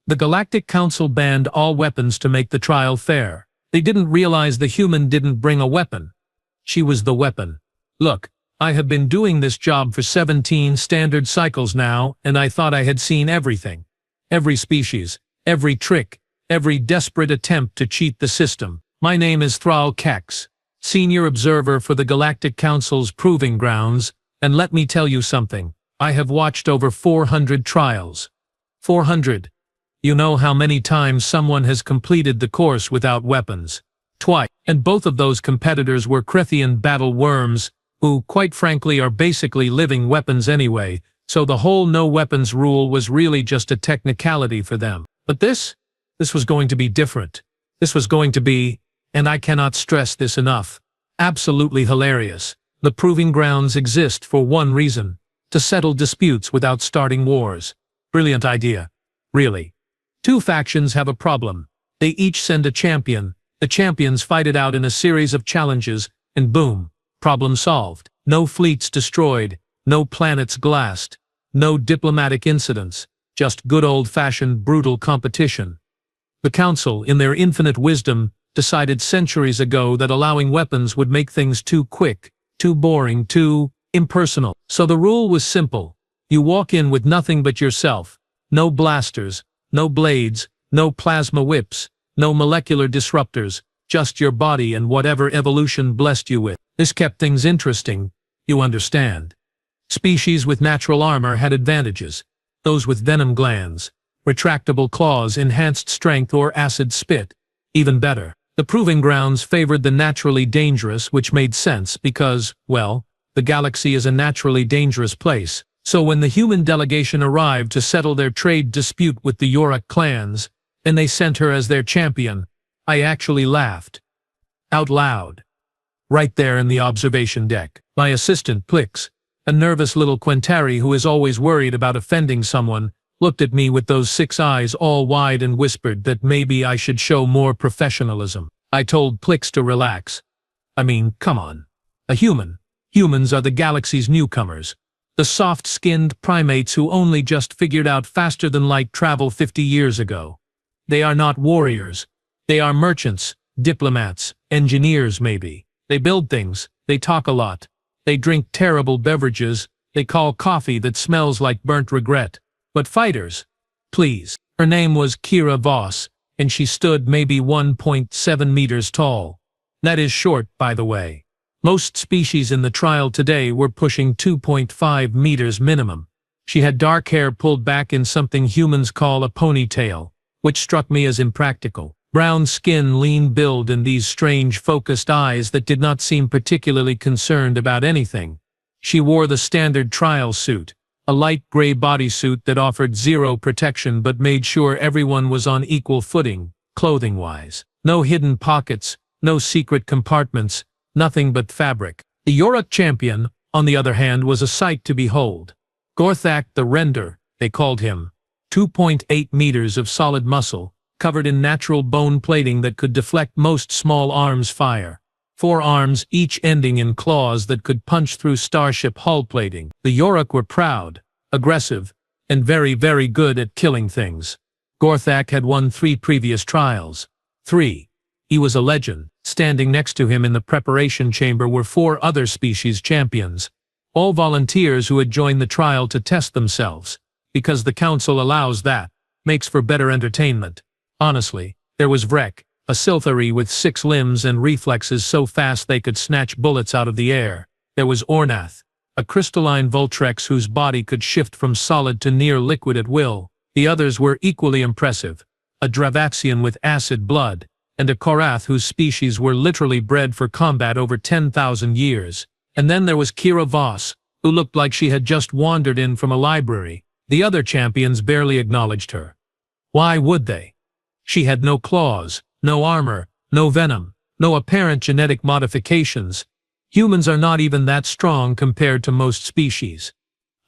The Galactic Council banned all weapons to make the trial fair. They didn't realize the human didn't bring a weapon. She was the weapon. Look, I have been doing this job for 17 standard cycles now, and I thought I had seen everything. Every species, every trick, every desperate attempt to cheat the system. My name is Thrall Kex, Senior Observer for the Galactic Council's Proving Grounds, and let me tell you something. I have watched over 400 trials. 400. You know how many times someone has completed the course without weapons? Twice. And both of those competitors were Krethian battle worms, who, quite frankly, are basically living weapons anyway, so the whole no-weapons rule was really just a technicality for them. But this was going to be different. This was going to be, and I cannot stress this enough, absolutely hilarious. The Proving Grounds exist for one reason: to settle disputes without starting wars. Brilliant idea. Really. Two factions have a problem. They each send a champion. The champions fight it out in a series of challenges, and boom, problem solved. No fleets destroyed, no planets glassed, no diplomatic incidents, just good old-fashioned brutal competition. The Council, in their infinite wisdom, decided centuries ago that allowing weapons would make things too quick, too boring, too impersonal. So the rule was simple. You walk in with nothing but yourself. No blasters, no blades, no plasma whips, no molecular disruptors, just your body and whatever evolution blessed you with. This kept things interesting, you understand. Species with natural armor had advantages. Those with venom glands, retractable claws, enhanced strength, or acid spit. Even better. The Proving Grounds favored the naturally dangerous, which made sense because, well, the galaxy is a naturally dangerous place. So when the human delegation arrived to settle their trade dispute with the Yorak clans, and they sent her as their champion, I actually laughed. Out loud. Right there in the observation deck. My assistant, Plix, a nervous little Quentari who is always worried about offending someone, looked at me with those 6 eyes all wide and whispered that maybe I should show more professionalism. I told Plix to relax. I mean, come on. A human. Humans are the galaxy's newcomers. The soft-skinned primates who only just figured out faster-than-light travel 50 years ago. They are not warriors. They are merchants, diplomats, engineers maybe. They build things, they talk a lot. They drink terrible beverages, they call coffee that smells like burnt regret. But fighters, please. Her name was Kira Voss, and she stood maybe 1.7 meters tall. That is short, by the way. Most species in the trial today were pushing 2.5 meters minimum. She had dark hair pulled back in something humans call a ponytail, which struck me as impractical. Brown skin, lean build, and these strange focused eyes that did not seem particularly concerned about anything. She wore the standard trial suit, a light gray bodysuit that offered zero protection but made sure everyone was on equal footing, clothing-wise. No hidden pockets, no secret compartments, nothing but fabric. The Yorak champion, on the other hand, was a sight to behold. Gorthak the Render, they called him. 2.8 meters of solid muscle, covered in natural bone plating that could deflect most small arms' fire. 4 arms, each ending in claws that could punch through starship hull plating. The Yorak were proud, aggressive, and very, very good at killing things. Gorthak had won 3 previous trials. 3. He was a legend. Standing next to him in the preparation chamber were 4 other species champions, all volunteers who had joined the trial to test themselves, because the Council allows that. Makes for better entertainment. Honestly, there was Vrek, a Silthari with 6 limbs and reflexes so fast they could snatch bullets out of the air. There was Ornath, a crystalline Voltrex whose body could shift from solid to near liquid at will. The others were equally impressive, a Dravaxian with acid blood, and a Korath whose species were literally bred for combat over 10,000 years. And then there was Kira Voss, who looked like she had just wandered in from a library. The other champions barely acknowledged her. Why would they? She had no claws, no armor, no venom, no apparent genetic modifications. Humans are not even that strong compared to most species.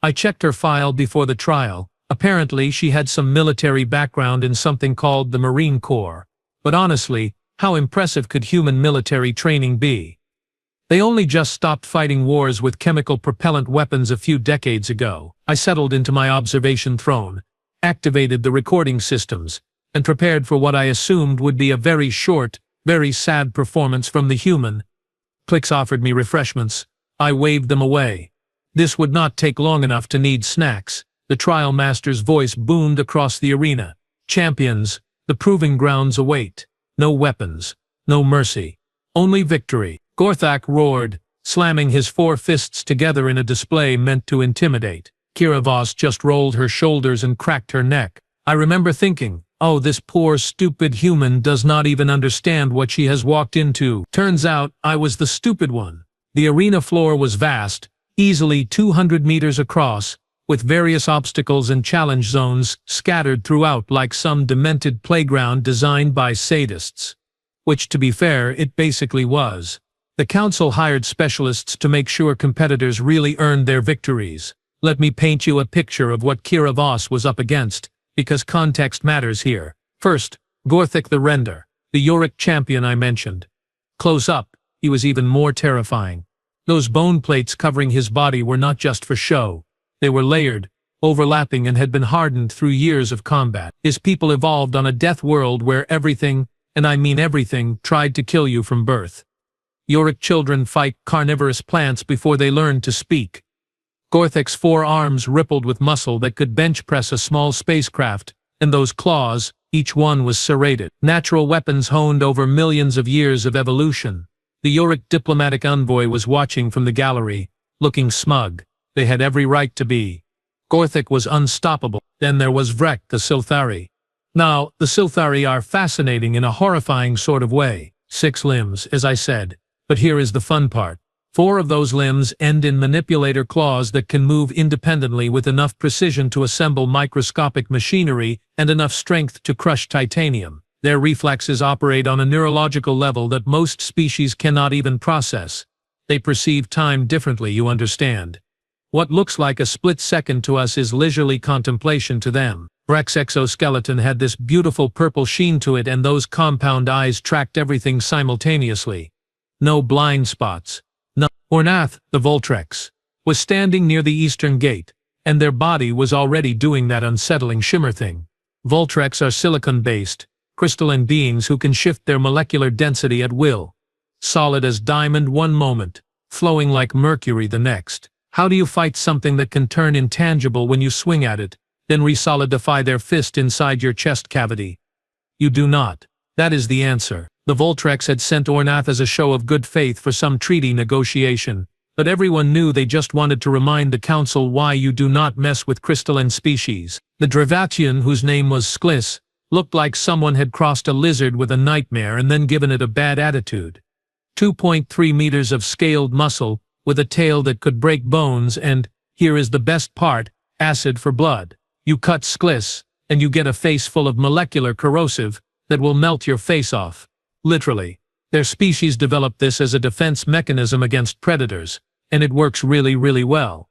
I checked her file before the trial. Apparently she had some military background in something called the Marine Corps. But honestly, how impressive could human military training be? They only just stopped fighting wars with chemical propellant weapons a few decades ago. I settled into my observation throne, activated the recording systems, and prepared for what I assumed would be a very short, very sad performance from the human. Clix offered me refreshments. I waved them away. This would not take long enough to need snacks. The trial master's voice boomed across the arena. Champions, the proving grounds await. No weapons, no mercy, only victory. Gorthak roared, slamming his 4 fists together in a display meant to intimidate. Kira Voss just rolled her shoulders and cracked her neck. I remember thinking, oh, this poor stupid human does not even understand what she has walked into. Turns out, I was the stupid one. The arena floor was vast, easily 200 meters across, with various obstacles and challenge zones scattered throughout like some demented playground designed by sadists. Which, to be fair, it basically was. The council hired specialists to make sure competitors really earned their victories. Let me paint you a picture of what Kira Voss was up against, because context matters here. First, Gorthik the Render, the Yorick champion I mentioned. Close up, he was even more terrifying. Those bone plates covering his body were not just for show. They were layered, overlapping, and had been hardened through years of combat. His people evolved on a death world where everything, and I mean everything, tried to kill you from birth. Yorick children fight carnivorous plants before they learn to speak. Gorthik's 4 arms rippled with muscle that could bench press a small spacecraft, and those claws, each one was serrated. Natural weapons honed over millions of years of evolution. The Yorick diplomatic envoy was watching from the gallery, looking smug. They had every right to be. Gorthik was unstoppable. Then there was Vrek the Silthari. Now, the Silthari are fascinating in a horrifying sort of way. 6 limbs, as I said. But here is the fun part. 4 of those limbs end in manipulator claws that can move independently with enough precision to assemble microscopic machinery and enough strength to crush titanium. Their reflexes operate on a neurological level that most species cannot even process. They perceive time differently, you understand. What looks like a split second to us is leisurely contemplation to them. Vrek's exoskeleton had this beautiful purple sheen to it, and those compound eyes tracked everything simultaneously. No blind spots. No. Ornath, the Voltrex, was standing near the eastern gate, and their body was already doing that unsettling shimmer thing. Voltrex are silicon-based, crystalline beings who can shift their molecular density at will. Solid as diamond one moment, flowing like mercury the next. How do you fight something that can turn intangible when you swing at it, then resolidify their fist inside your chest cavity? You do not. That is the answer. The Voltrex had sent Ornath as a show of good faith for some treaty negotiation, but everyone knew they just wanted to remind the council why you do not mess with crystalline species. The Dravatian, whose name was Sklis, looked like someone had crossed a lizard with a nightmare and then given it a bad attitude. 2.3 meters of scaled muscle, with a tail that could break bones, and, here is the best part, acid for blood. You cut Sklis, and you get a face full of molecular corrosive that will melt your face off. Literally. Their species developed this as a defense mechanism against predators, and it works really, really well.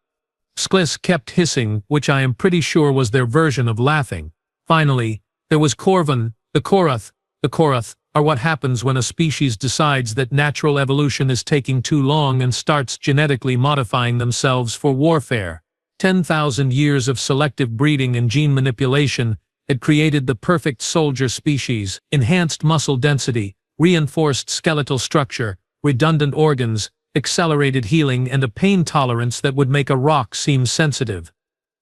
Sklis kept hissing, which I am pretty sure was their version of laughing. Finally, there was Korvan, the Korath. The Korath are what happens when a species decides that natural evolution is taking too long and starts genetically modifying themselves for warfare. 10,000 years of selective breeding and gene manipulation had created the perfect soldier species: enhanced muscle density, reinforced skeletal structure, redundant organs, accelerated healing, and a pain tolerance that would make a rock seem sensitive.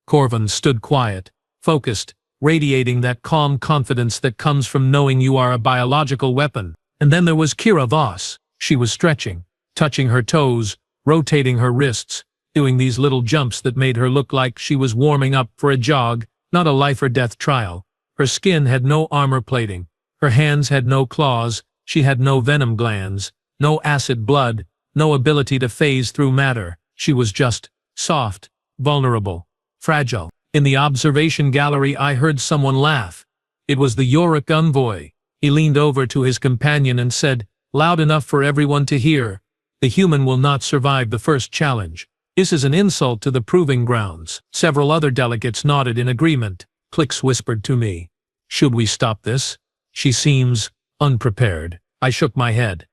Korvan stood quiet, focused, radiating that calm confidence that comes from knowing you are a biological weapon. And then there was Kira Voss. She was stretching, touching her toes, rotating her wrists, doing these little jumps that made her look like she was warming up for a jog, not a life-or-death trial. Her skin had no armor plating. Her hands had no claws. She had no venom glands, no acid blood, no ability to phase through matter. She was just soft, vulnerable, fragile. In the observation gallery, I heard someone laugh. It was the Yorick envoy. He leaned over to his companion and said, loud enough for everyone to hear, "The human will not survive the first challenge. This is an insult to the proving grounds." Several other delegates nodded in agreement. Clix whispered to me, "Should we stop this? She seems unprepared." I shook my head.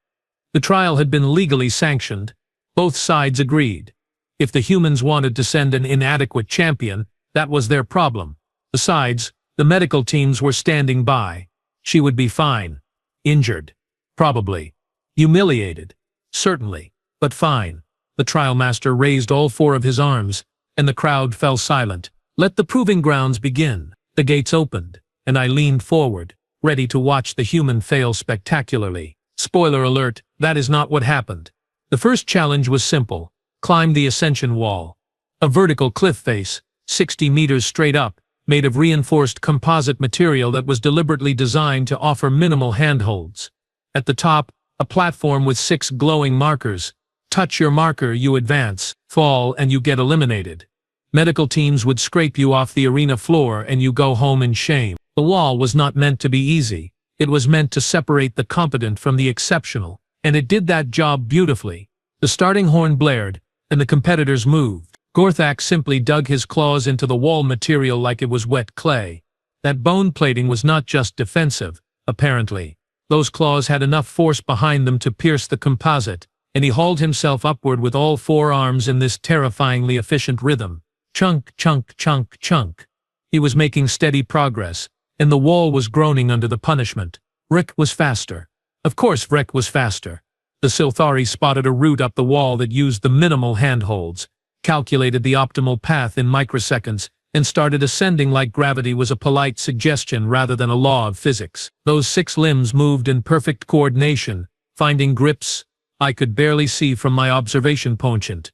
The trial had been legally sanctioned. Both sides agreed. If the humans wanted to send an inadequate champion, that was their problem. Besides, the medical teams were standing by. She would be fine. Injured. Probably. Humiliated. Certainly. But fine. The trial master raised all four of his arms, and the crowd fell silent. Let the proving grounds begin. The gates opened, and I leaned forward, ready to watch the human fail spectacularly. Spoiler alert, that is not what happened. The first challenge was simple. Climb the ascension wall. A vertical cliff face, 60 meters straight up, made of reinforced composite material that was deliberately designed to offer minimal handholds. At the top, a platform with 6 glowing markers. Touch your marker, you advance, fall, and you get eliminated. Medical teams would scrape you off the arena floor and you go home in shame. The wall was not meant to be easy. It was meant to separate the competent from the exceptional, and it did that job beautifully. The starting horn blared, and the competitors moved. Gorthak simply dug his claws into the wall material like it was wet clay. That bone plating was not just defensive, apparently. Those claws had enough force behind them to pierce the composite, and he hauled himself upward with all 4 arms in this terrifyingly efficient rhythm. Chunk, chunk, chunk, chunk. He was making steady progress, and the wall was groaning under the punishment. Vrek was faster. Of course Vrek was faster. The Silthari spotted a route up the wall that used the minimal handholds, calculated the optimal path in microseconds, and started ascending like gravity was a polite suggestion rather than a law of physics. Those 6 limbs moved in perfect coordination, finding grips I could barely see from my observation quotient.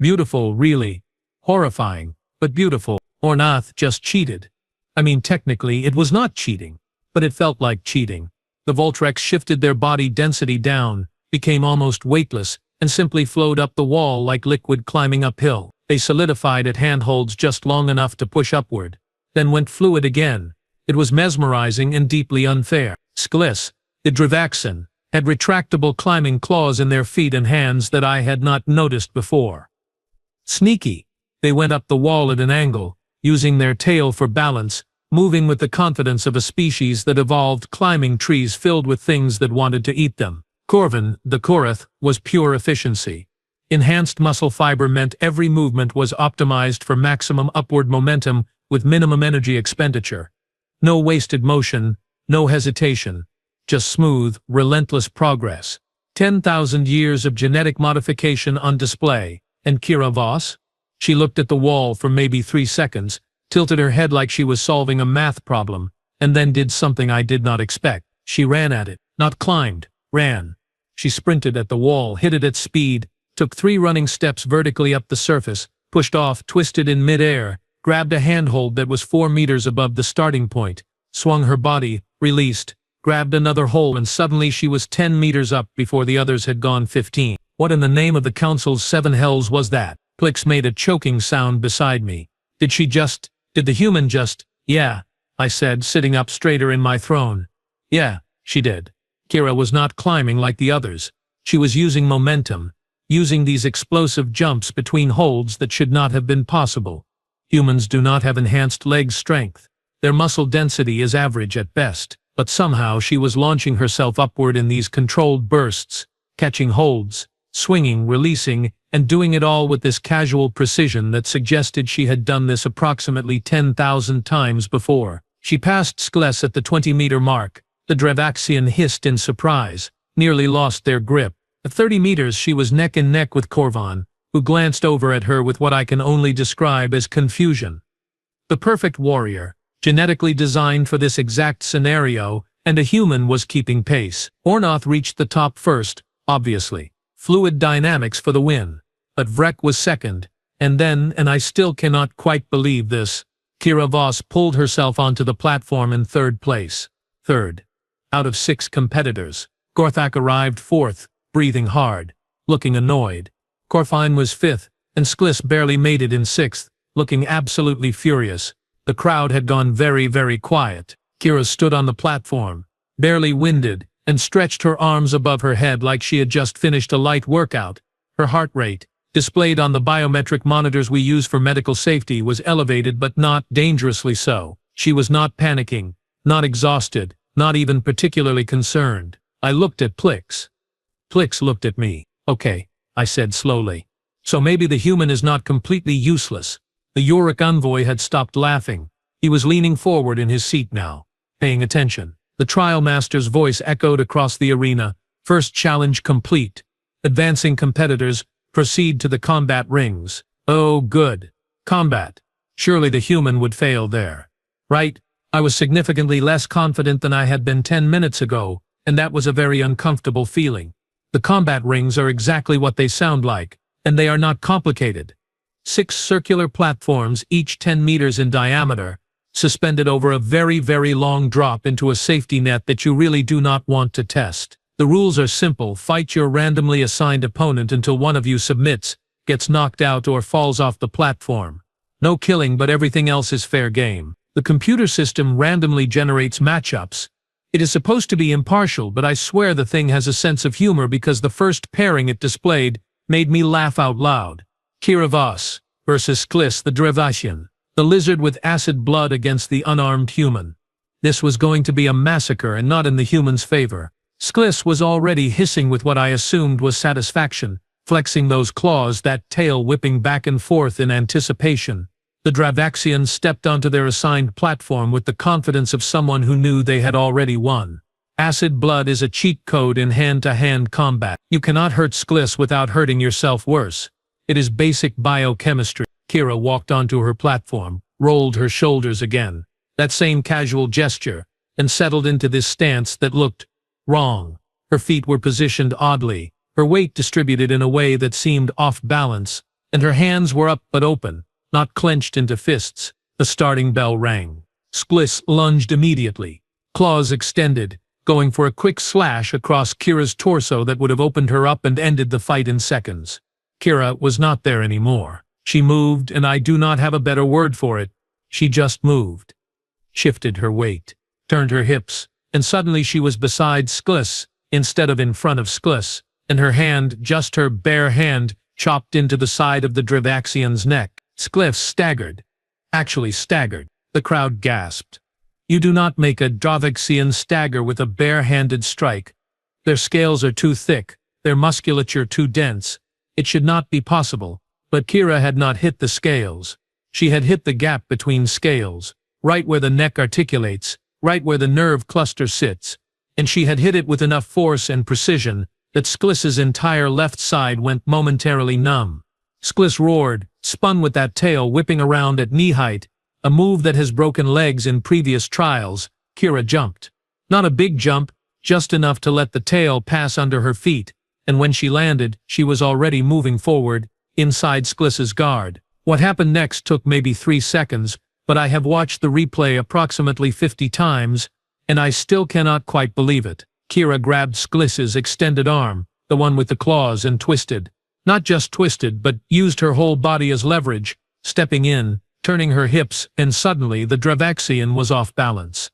Beautiful, really. Horrifying, but beautiful. Ornath just cheated. I mean, technically, it was not cheating, but it felt like cheating. The Voltrex shifted their body density down, became almost weightless, and simply flowed up the wall like liquid climbing uphill. They solidified at handholds just long enough to push upward, then went fluid again. It was mesmerizing and deeply unfair. Sklis, the Dravaxin, had retractable climbing claws in their feet and hands that I had not noticed before. Sneaky. They went up the wall at an angle, using their tail for balance, moving with the confidence of a species that evolved climbing trees filled with things that wanted to eat them. Corvin, the Korath, was pure efficiency. Enhanced muscle fiber meant every movement was optimized for maximum upward momentum with minimum energy expenditure. No wasted motion, no hesitation. Just smooth, relentless progress. 10,000 years of genetic modification on display. And Kira Voss? She looked at the wall for maybe 3 seconds, tilted her head like she was solving a math problem, and then did something I did not expect. She ran at it. Not climbed. Ran. She sprinted at the wall, hit it at speed, took 3 running steps vertically up the surface, pushed off, twisted in midair, grabbed a handhold that was 4 meters above the starting point, swung her body, released, grabbed another hold, and suddenly she was 10 meters up before the others had gone 15. What in the name of the Council's 7 hells was that? Plix made a choking sound beside me. Did the human just, yeah, I said, sitting up straighter in my throne. Yeah, she did. Kira was not climbing like the others. She was using momentum, using these explosive jumps between holds that should not have been possible. Humans do not have enhanced leg strength. Their muscle density is average at best, but somehow she was launching herself upward in these controlled bursts, catching holds, swinging, releasing, and doing it all with this casual precision that suggested she had done this approximately 10,000 times before. She passed Skles at the 20-meter mark. The Dravaxian hissed in surprise, nearly lost their grip. At 30 meters she was neck and neck with Korvan, who glanced over at her with what I can only describe as confusion. The perfect warrior, genetically designed for this exact scenario, and a human was keeping pace. Ornath reached the top first, obviously. Fluid dynamics for the win. But Vrek was second, and then, and I still cannot quite believe this, Kira Voss pulled herself onto the platform in 3rd place. 3rd. Out of 6 competitors. Gorthak arrived 4th, breathing hard, looking annoyed. Corfine was 5th, and Sklis barely made it in 6th, looking absolutely furious. The crowd had gone very, very quiet. Kira stood on the platform, barely winded, and stretched her arms above her head like she had just finished a light workout. Her heart rate, displayed on the biometric monitors we use for medical safety, was elevated but not dangerously so. She was not panicking, not exhausted, not even particularly concerned. I looked at Plix. Plix looked at me. Okay, I said slowly. So maybe the human is not completely useless. The Yorick envoy had stopped laughing. He was leaning forward in his seat now, paying attention. The trial master's voice echoed across the arena. First challenge complete. Advancing competitors, proceed to the combat rings. Oh, good. Combat. Surely the human would fail there. Right? I was significantly less confident than I had been 10 minutes ago, and that was a very uncomfortable feeling. The combat rings are exactly what they sound like, and they are not complicated. 6 circular platforms, each 10 meters in diameter, suspended over a very, very long drop into a safety net that you really do not want to test. The rules are simple: fight your randomly assigned opponent until one of you submits, gets knocked out, or falls off the platform. No killing, but everything else is fair game. The computer system randomly generates matchups. It is supposed to be impartial, but I swear the thing has a sense of humor because the first pairing it displayed made me laugh out loud. Kira Voss versus Skliss the Drevasian, the lizard with acid blood against the unarmed human. This was going to be a massacre and not in the human's favor. Skliss was already hissing with what I assumed was satisfaction, flexing those claws, that tail whipping back and forth in anticipation. The Dravaxians stepped onto their assigned platform with the confidence of someone who knew they had already won. Acid blood is a cheat code in hand-to-hand combat. You cannot hurt Skliss without hurting yourself worse. It is basic biochemistry. Kira walked onto her platform, rolled her shoulders again, that same casual gesture, and settled into this stance that looked wrong. Her feet were positioned oddly, her weight distributed in a way that seemed off balance, and her hands were up but open, not clenched into fists. The starting bell rang. Skliss lunged immediately, claws extended, going for a quick slash across Kira's torso that would have opened her up and ended the fight in seconds. Kira was not there anymore. She moved, and I do not have a better word for it. She just moved. Shifted her weight, turned her hips, and suddenly she was beside Skliss, instead of in front of Skliss, and her hand, just her bare hand, chopped into the side of the Dravaxian's neck. Skliss staggered. Actually staggered. The crowd gasped. You do not make a Dravaxian stagger with a bare-handed strike. Their scales are too thick, their musculature too dense. It should not be possible. But Kira had not hit the scales. She had hit the gap between scales, right where the neck articulates, right where the nerve cluster sits, and she had hit it with enough force and precision that Skliss's entire left side went momentarily numb. Skliss roared, spun with that tail whipping around at knee height, a move that has broken legs in previous trials. Kira jumped. Not a big jump, just enough to let the tail pass under her feet, and when she landed, she was already moving forward, inside Skliss's guard. What happened next took maybe 3 seconds, but I have watched the replay approximately 50 times, and I still cannot quite believe it. Kira grabbed Skliss's extended arm, the one with the claws, and twisted. Not just twisted, but used her whole body as leverage, stepping in, turning her hips, and suddenly the Dravaxian was off balance.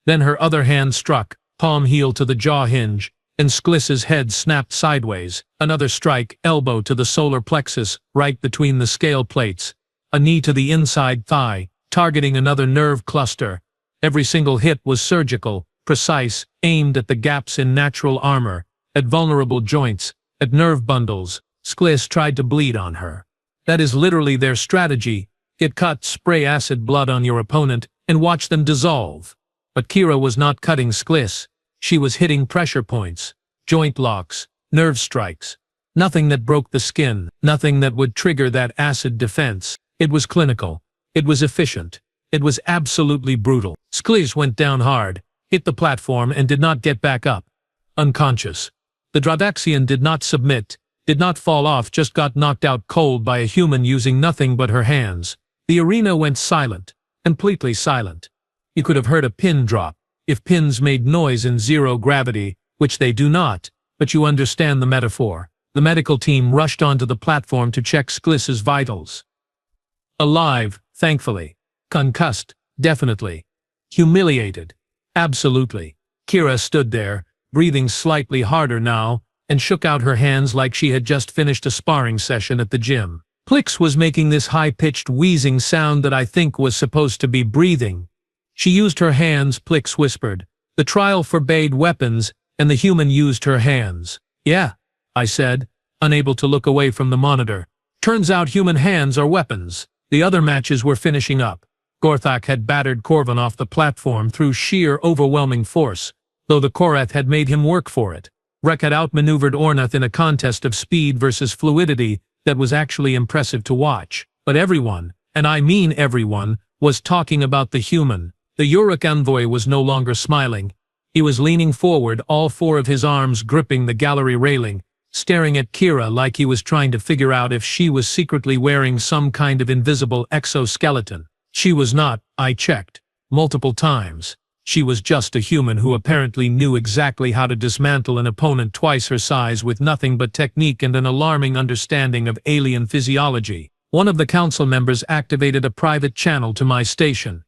Then her other hand struck, palm heel to the jaw hinge, and Skliss's head snapped sideways. Another strike, elbow to the solar plexus, right between the scale plates. A knee to the inside thigh, targeting another nerve cluster. Every single hit was surgical, precise, aimed at the gaps in natural armor, at vulnerable joints, at nerve bundles. Skliss tried to bleed on her. That is literally their strategy. Get cut, spray acid blood on your opponent, and watch them dissolve. But Kira was not cutting Skliss. She was hitting pressure points, joint locks, nerve strikes. Nothing that broke the skin, nothing that would trigger that acid defense. It was clinical. It was efficient. It was absolutely brutal. Skliss went down hard, hit the platform, and did not get back up. Unconscious. The Dravaxian did not submit, did not fall off, just got knocked out cold by a human using nothing but her hands. The arena went silent, completely silent. You could have heard a pin drop, if pins made noise in zero gravity, which they do not, but you understand the metaphor. The medical team rushed onto the platform to check Skliss's vitals. Alive, thankfully. Concussed, definitely. Humiliated. Absolutely. Kira stood there, breathing slightly harder now, and shook out her hands like she had just finished a sparring session at the gym. Plix was making this high-pitched wheezing sound that I think was supposed to be breathing. She used her hands, Plix whispered. The trial forbade weapons, and the human used her hands. Yeah, I said, unable to look away from the monitor. Turns out human hands are weapons. The other matches were finishing up. Gorthak had battered Corvin off the platform through sheer overwhelming force, though the Korath had made him work for it. Rek had outmaneuvered Ornath in a contest of speed versus fluidity that was actually impressive to watch. But everyone, and I mean everyone, was talking about the human. The Uruk envoy was no longer smiling. He was leaning forward, all four of his arms gripping the gallery railing, staring at Kira like he was trying to figure out if she was secretly wearing some kind of invisible exoskeleton. She was not, I checked multiple times. She was just a human who apparently knew exactly how to dismantle an opponent twice her size with nothing but technique and an alarming understanding of alien physiology. One of the council members activated a private channel to my station.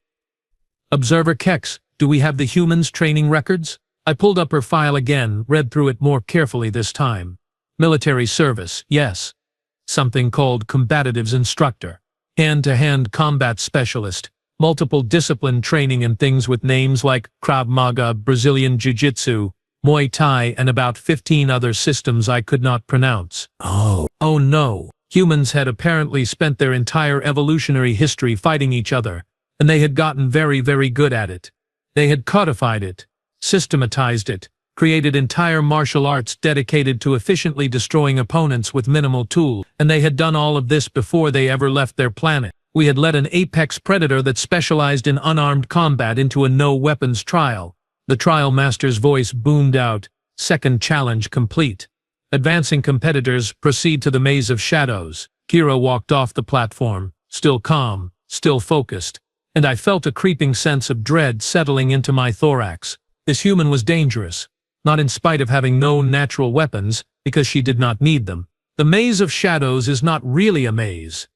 Observer Kex, do we have the humans' training records? I pulled up her file again, read through it more carefully this time. Military service, yes. Something called combatives instructor. Hand-to-hand combat specialist. Multiple discipline training and things with names like Krav Maga, Brazilian Jiu-Jitsu, Muay Thai, and about 15 other systems I could not pronounce. Oh no. Humans had apparently spent their entire evolutionary history fighting each other, and they had gotten very, very good at it. They had codified it, systematized it, created entire martial arts dedicated to efficiently destroying opponents with minimal tools, and they had done all of this before they ever left their planet. We had led an apex predator that specialized in unarmed combat into a no-weapons trial. The trial master's voice boomed out, "Second challenge complete. Advancing competitors proceed to the maze of shadows." Kira walked off the platform, still calm, still focused, and I felt a creeping sense of dread settling into my thorax. This human was dangerous, not in spite of having no natural weapons, because she did not need them. The maze of shadows is not really a maze.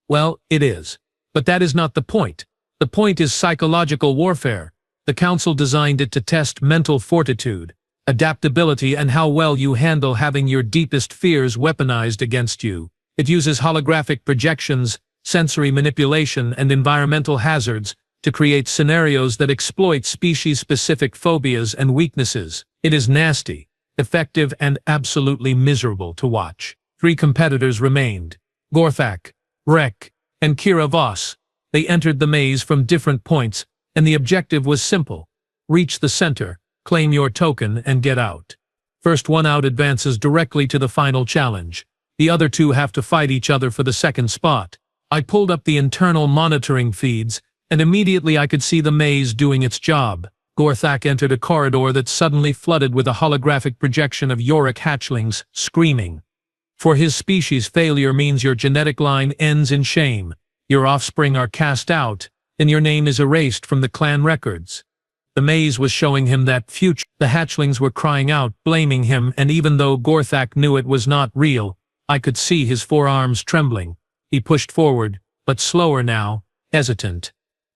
Well, it is. But that is not the point. The point is psychological warfare. The Council designed it to test mental fortitude, adaptability, and how well you handle having your deepest fears weaponized against you. It uses holographic projections, sensory manipulation, and environmental hazards to create scenarios that exploit species-specific phobias and weaknesses. It is nasty, effective, and absolutely miserable to watch. 3 competitors remained: Gorthak, Rek, and Kira Voss. They entered the maze from different points, and the objective was simple: reach the center, claim your token, and get out. First one out advances directly to the final challenge. The other 2 have to fight each other for the second spot. I pulled up the internal monitoring feeds, and immediately I could see the maze doing its job. Gorthak entered a corridor that suddenly flooded with a holographic projection of Yorick hatchlings, screaming. For his species, failure means your genetic line ends in shame, your offspring are cast out, and your name is erased from the clan records. The maze was showing him that future. The hatchlings were crying out, blaming him, and even though Gorthak knew it was not real, I could see his forearms trembling. He pushed forward, but slower now, hesitant.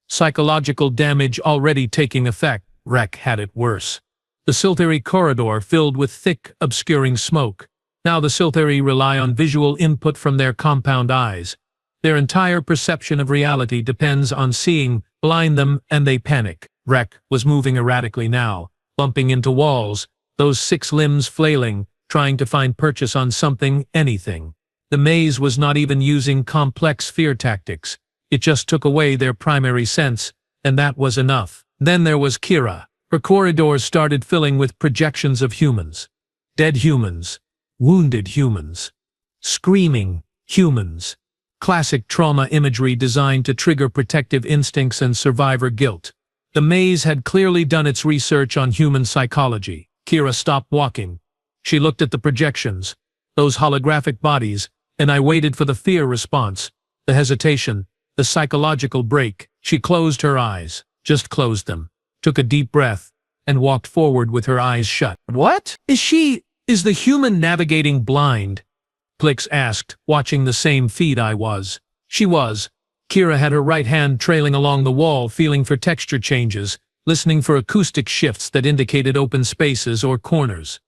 Psychological damage already taking effect. Rek had it worse. The Siltheri corridor filled with thick, obscuring smoke. Now the Siltheri rely on visual input from their compound eyes. Their entire perception of reality depends on seeing, blind them, and they panic. Rek was moving erratically now, bumping into walls, those 6 limbs flailing, trying to find purchase on something, anything. The maze was not even using complex fear tactics. It just took away their primary sense, and that was enough. Then there was Kira. Her corridors started filling with projections of humans. Dead humans. Wounded humans. Screaming humans. Classic trauma imagery designed to trigger protective instincts and survivor guilt. The maze had clearly done its research on human psychology. Kira stopped walking. She looked at the projections, those holographic bodies, and I waited for the fear response, the hesitation, the psychological break. She closed her eyes, just closed them, took a deep breath, and walked forward with her eyes shut. "What? Is the human navigating blind?" Plix asked, watching the same feed I was. She was. Kira had her right hand trailing along the wall, feeling for texture changes, listening for acoustic shifts that indicated open spaces or corners.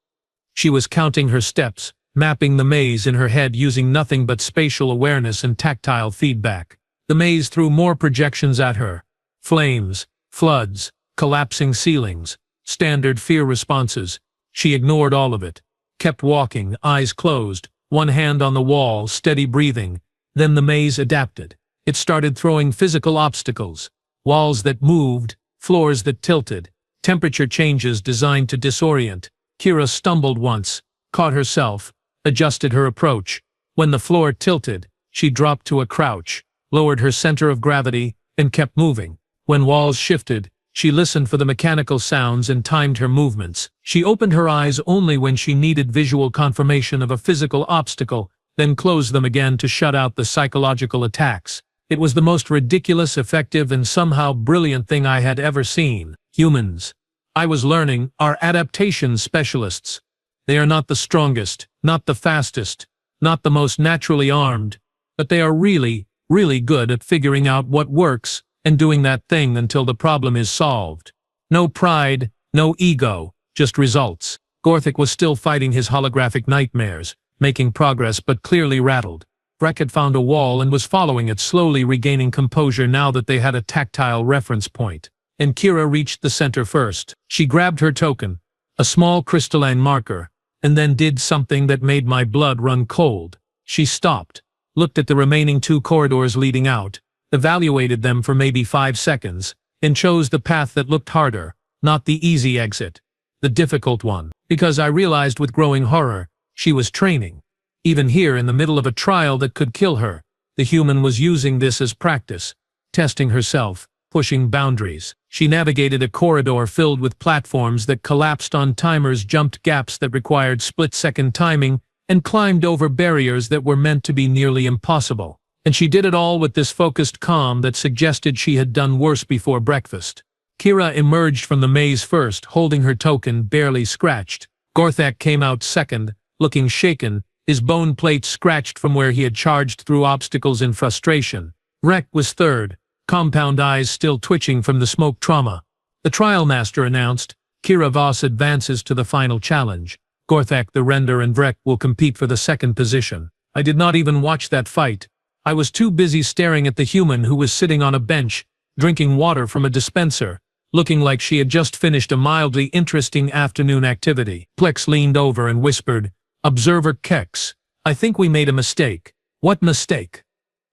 She was counting her steps, mapping the maze in her head using nothing but spatial awareness and tactile feedback. The maze threw more projections at her. Flames, floods, collapsing ceilings, standard fear responses. She ignored all of it, kept walking, eyes closed, one hand on the wall, steady breathing. Then the maze adapted. It started throwing physical obstacles, walls that moved, floors that tilted, temperature changes designed to disorient. Kira stumbled once, caught herself, adjusted her approach. When the floor tilted, she dropped to a crouch, lowered her center of gravity, and kept moving. When walls shifted, she listened for the mechanical sounds and timed her movements. She opened her eyes only when she needed visual confirmation of a physical obstacle, then closed them again to shut out the psychological attacks. It was the most ridiculous, effective, and somehow brilliant thing I had ever seen. Humans, I was learning, are adaptation specialists. They are not the strongest, not the fastest, not the most naturally armed, but they are really, really good at figuring out what works and doing that thing until the problem is solved. No pride, no ego, just results. Gorthik was still fighting his holographic nightmares, making progress but clearly rattled. Vrek had found a wall and was following it, slowly regaining composure now that they had a tactile reference point. And Kira reached the center first. She grabbed her token, a small crystalline marker, and then did something that made my blood run cold. She stopped, looked at the remaining 2 corridors leading out, evaluated them for maybe 5 seconds, and chose the path that looked harder, not the easy exit, the difficult one. Because I realized with growing horror, she was training. Even here in the middle of a trial that could kill her, the human was using this as practice, testing herself, pushing boundaries. She navigated a corridor filled with platforms that collapsed on timers, jumped gaps that required split-second timing, and climbed over barriers that were meant to be nearly impossible. And she did it all with this focused calm that suggested she had done worse before breakfast. Kira emerged from the maze first, holding her token barely scratched. Gorthak came out second, looking shaken, his bone plate scratched from where he had charged through obstacles in frustration. Vrek was third, compound eyes still twitching from the smoke trauma. The trial master announced, Kira Voss advances to the final challenge. Gorthak the Render and Vrek will compete for the second position. I did not even watch that fight. I was too busy staring at the human who was sitting on a bench, drinking water from a dispenser, looking like she had just finished a mildly interesting afternoon activity. Plex leaned over and whispered, Observer Kex, I think we made a mistake. What mistake?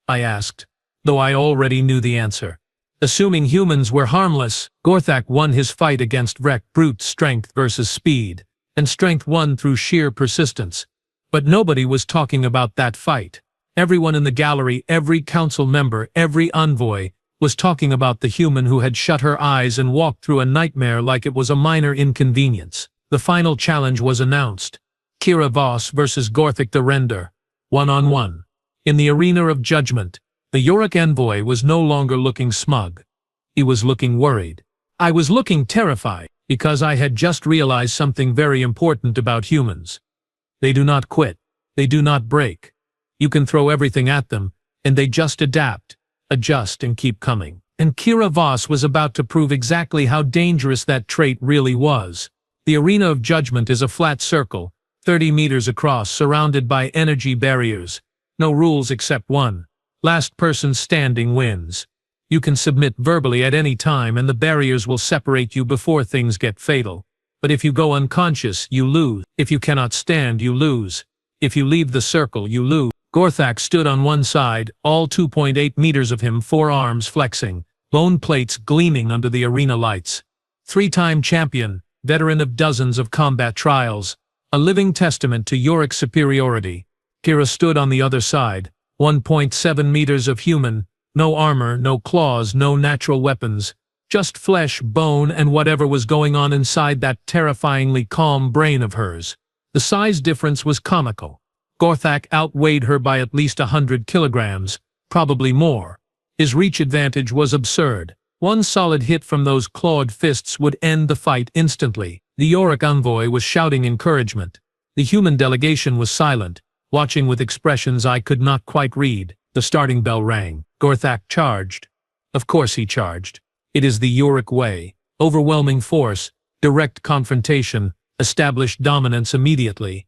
I asked, though I already knew the answer. Assuming humans were harmless, Gorthak won his fight against Vrek, brute strength versus speed, and strength won through sheer persistence. But nobody was talking about that fight. Everyone in the gallery, every council member, every envoy, was talking about the human who had shut her eyes and walked through a nightmare like it was a minor inconvenience. The final challenge was announced. Kira Voss versus Gorthik the Render, 1-on-1. In the arena of judgment, the Yorick envoy was no longer looking smug. He was looking worried. I was looking terrified, because I had just realized something very important about humans. They do not quit. They do not break. You can throw everything at them, and they just adapt, adjust, and keep coming. And Kira Voss was about to prove exactly how dangerous that trait really was. The arena of judgment is a flat circle, 30 meters across, surrounded by energy barriers. No rules except one. Last person standing wins. You can submit verbally at any time and the barriers will separate you before things get fatal. But if you go unconscious, you lose. If you cannot stand, you lose. If you leave the circle, you lose. Gorthak stood on one side, all 2.8 meters of him, forearms flexing, bone plates gleaming under the arena lights. 3-time champion, veteran of dozens of combat trials, a living testament to Yorick's superiority. Kira stood on the other side, 1.7 meters of human, no armor, no claws, no natural weapons, just flesh, bone, and whatever was going on inside that terrifyingly calm brain of hers. The size difference was comical. Gorthak outweighed her by at least 100 kilograms, probably more. His reach advantage was absurd. One solid hit from those clawed fists would end the fight instantly. The Yorick envoy was shouting encouragement. The human delegation was silent, watching with expressions I could not quite read. The starting bell rang. Gorthak charged. Of course he charged. It is the Yorick way. Overwhelming force, direct confrontation, established dominance immediately.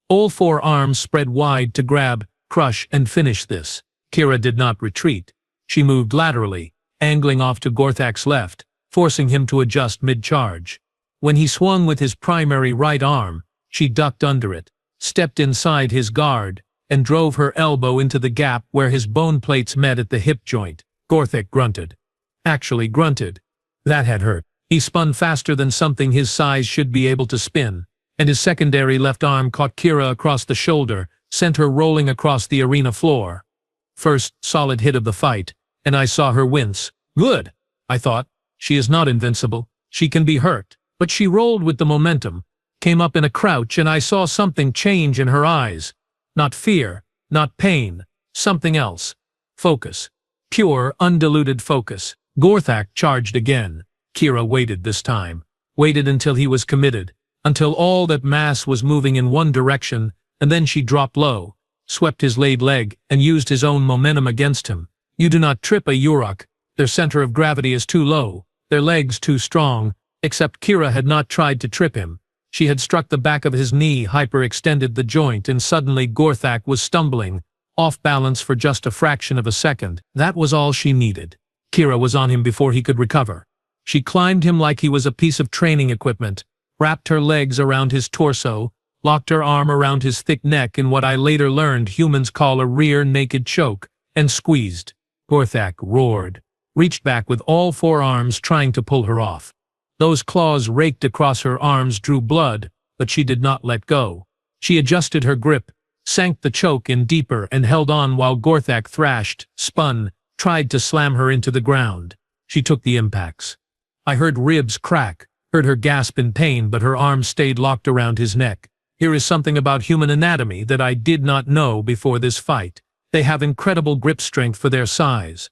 All 4 arms spread wide to grab, crush, and finish this. Kira did not retreat. She moved laterally, angling off to Gorthak's left, forcing him to adjust mid-charge. When he swung with his primary right arm, she ducked under it, stepped inside his guard, and drove her elbow into the gap where his bone plates met at the hip joint. Gorthak grunted. actually grunted. That had hurt. He spun faster than something his size should be able to spin, and his secondary left arm caught Kira across the shoulder, sent her rolling across the arena floor. First solid hit of the fight, and I saw her wince. Good, I thought. She is not invincible. She can be hurt. But she rolled with the momentum, came up in a crouch, and I saw something change in her eyes. Not fear, not pain, something else. Focus. Pure, undiluted focus. Gorthak charged again. Kira waited this time. Waited until he was committed, until all that mass was moving in one direction, and then she dropped low, swept his laid leg, and used his own momentum against him. You do not trip a Yurok. Their center of gravity is too low, their legs too strong, except Kira had not tried to trip him. She had struck the back of his knee, hyperextended the joint, and suddenly Gorthak was stumbling, off balance for just a fraction of a second. That was all she needed. Kira was on him before he could recover. She climbed him like he was a piece of training equipment, wrapped her legs around his torso, locked her arm around his thick neck in what I later learned humans call a rear naked choke, and squeezed. Gorthak roared, reached back with all four arms trying to pull her off. Those claws raked across her arms drew blood, but she did not let go. She adjusted her grip, sank the choke in deeper, and held on while Gorthak thrashed, spun, tried to slam her into the ground. She took the impacts. I heard ribs crack, heard her gasp in pain, but her arms stayed locked around his neck. Here is something about human anatomy that I did not know before this fight. They have incredible grip strength for their size.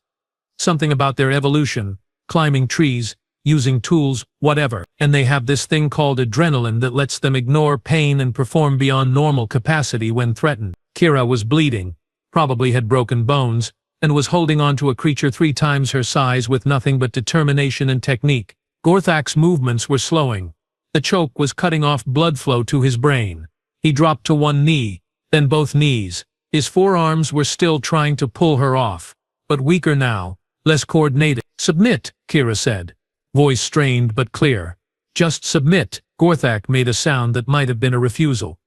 Something about their evolution, climbing trees, using tools, whatever, and they have this thing called adrenaline that lets them ignore pain and perform beyond normal capacity when threatened. Kira was bleeding, probably had broken bones, and was holding on to a creature 3 times her size with nothing but determination and technique. Gorthak's movements were slowing. The choke was cutting off blood flow to his brain. He dropped to one knee, then both knees. His forearms were still trying to pull her off, but weaker now, less coordinated. Submit, Kira said. Voice strained but clear. Just submit. Gorthak made a sound that might have been a refusal.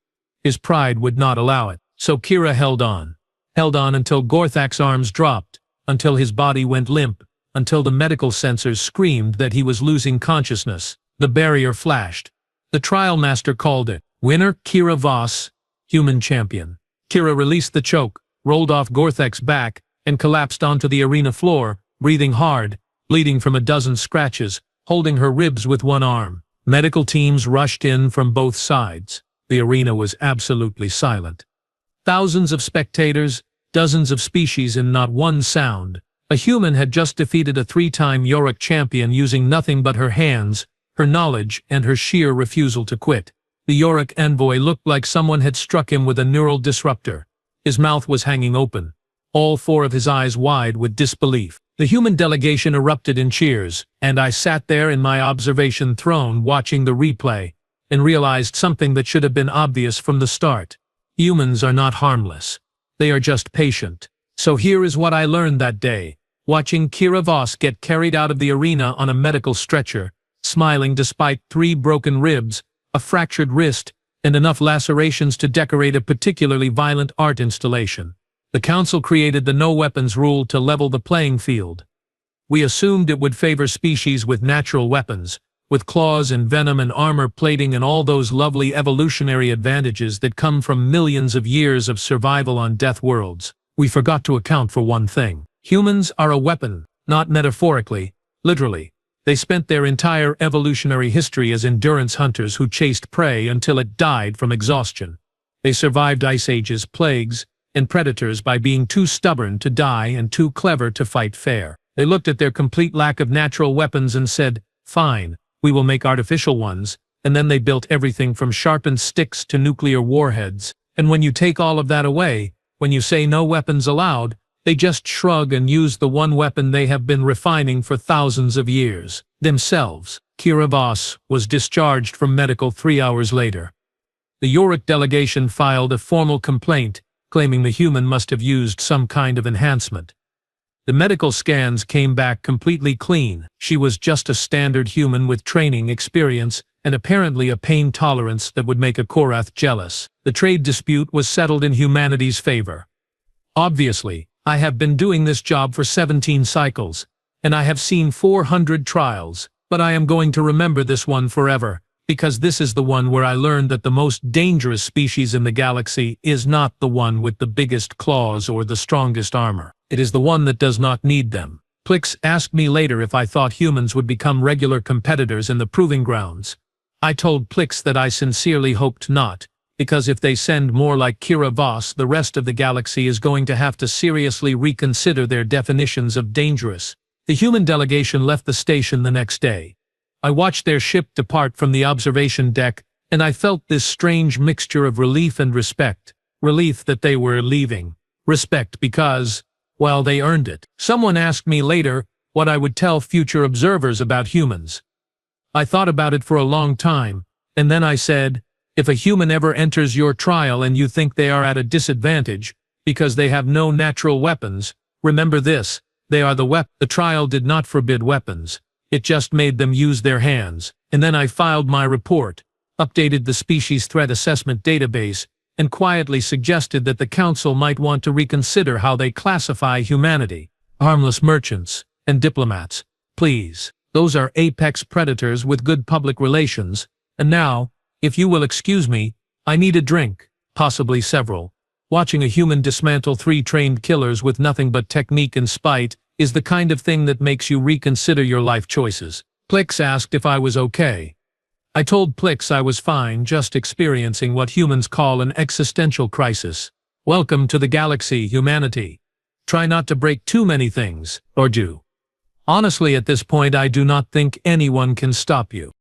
His pride would not allow it, so Kira held on. Held on until Gorthak's arms dropped, until his body went limp, until the medical sensors screamed that he was losing consciousness. The barrier flashed. The trial master called it. Winner Kira Voss, human champion. Kira released the choke, rolled off Gorthak's back, and collapsed onto the arena floor, breathing hard, bleeding from a dozen scratches, holding her ribs with one arm. Medical teams rushed in from both sides. The arena was absolutely silent. Thousands of spectators, dozens of species, and not one sound. A human had just defeated a 3-time Yorick champion using nothing but her hands, her knowledge, and her sheer refusal to quit. The Yorick envoy looked like someone had struck him with a neural disruptor. His mouth was hanging open, all 4 of his eyes wide with disbelief. The human delegation erupted in cheers, and I sat there in my observation throne watching the replay, and realized something that should have been obvious from the start. Humans are not harmless. They are just patient. So here is what I learned that day, watching Kira Voss get carried out of the arena on a medical stretcher, smiling despite 3 broken ribs, a fractured wrist, and enough lacerations to decorate a particularly violent art installation. The council created the no-weapons rule to level the playing field. We assumed it would favor species with natural weapons, with claws and venom and armor plating and all those lovely evolutionary advantages that come from millions of years of survival on Deathworlds. We forgot to account for one thing. Humans are a weapon, not metaphorically, literally. They spent their entire evolutionary history as endurance hunters who chased prey until it died from exhaustion. They survived ice ages, plagues, and predators by being too stubborn to die and too clever to fight fair. They looked at their complete lack of natural weapons and said, "Fine, we will make artificial ones," and then they built everything from sharpened sticks to nuclear warheads. And when you take all of that away, when you say no weapons allowed, they just shrug and use the one weapon they have been refining for thousands of years, themselves. Kira Voss was discharged from medical 3 hours later. The Yorick delegation filed a formal complaint, claiming the human must have used some kind of enhancement. The medical scans came back completely clean. She was just a standard human with training, experience, and apparently a pain tolerance that would make a Korath jealous. The trade dispute was settled in humanity's favor. Obviously, I have been doing this job for 17 cycles, and I have seen 400 trials, but I am going to remember this one forever, because this is the one where I learned that the most dangerous species in the galaxy is not the one with the biggest claws or the strongest armor. It is the one that does not need them. Plix asked me later if I thought humans would become regular competitors in the proving grounds. I told Plix that I sincerely hoped not, because if they send more like Kira Voss, the rest of the galaxy is going to have to seriously reconsider their definitions of dangerous. The human delegation left the station the next day. I watched their ship depart from the observation deck, and I felt this strange mixture of relief and respect. Relief that they were leaving. Respect because, well, they earned it. Someone asked me later what I would tell future observers about humans. I thought about it for a long time, and then I said, if a human ever enters your trial and you think they are at a disadvantage because they have no natural weapons, remember this, they are the weapon. The trial did not forbid weapons. It just made them use their hands. And then I filed my report, updated the species threat assessment database, and quietly suggested that the council might want to reconsider how they classify humanity. Harmless merchants and diplomats, please. Those are apex predators with good public relations. And now, if you will excuse me, I need a drink, possibly several. Watching a human dismantle 3 trained killers with nothing but technique and spite is the kind of thing that makes you reconsider your life choices. Plix asked if I was okay. I told Plix I was fine, just experiencing what humans call an existential crisis. Welcome to the galaxy, humanity. Try not to break too many things, or do. Honestly, at this point I do not think anyone can stop you.